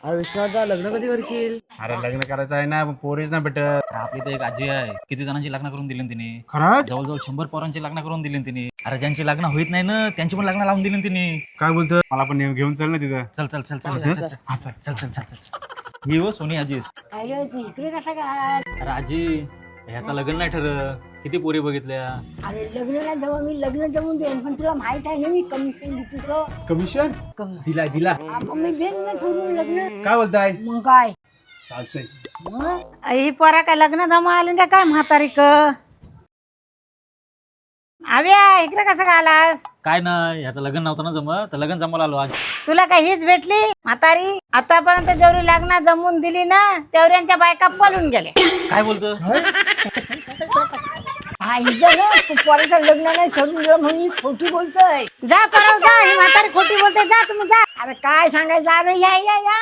अरे विश्वासदा लग्न कधी करशील? अरे लग्न करायचं आहे ना, पण पोरीच ना भेटत. आपली तर एक आजी आहे, किती जणांची लग्न करून दिली तिने. खरंच? जवळजवळ 100 पोरांची लग्न करून दिली तिने. अरे ज्यांची लग्न होईत नाही ना त्यांची पण लग्न लावून दिली तिने. काय बोलतो? मला पण घेऊन चल ना तिथं. चल चल चल चल चल चल हा, चल. चल चल चल चल ही हो सोनी आजीस. अरे तू इकडे कसा काय? अरे आजी ह्याचं लग्न नाही ठरलं, किती पोरी बघितल्या. अरे लग्नाला जेव्हा मी लग्न जमून देईन, पण तुला माहित आहे ना मी कमिशन घेतो तो. कमिशन दिला दिला. मग मी देईन ना ठरवून लग्न. काय बोलताय? मग काय चालतंय. ही पोरा काय लग्न जमा आलं का काय म्हातारी क आव्या इकडे कसं काय आलास? काय ना ह्याचं लग्न नव्हतं ना जमत, तर लग्न जमायला आलो आज. तुला काय हीच भेटली म्हातारी? आतापर्यंत जेवढी लग्न जमून दिली ना तेवढ्यांच्या बायका पळून गेल्या. काय बोलतो? हा हिचं ना तू पोराचं लग्न नाही ठरवून दिलं म्हणून खोटी बोलतोय. जा परव जा, ही म्हातारी खोटी बोलते. जा तुम्ही जा. अरे काय सांगायचं? अरे या या या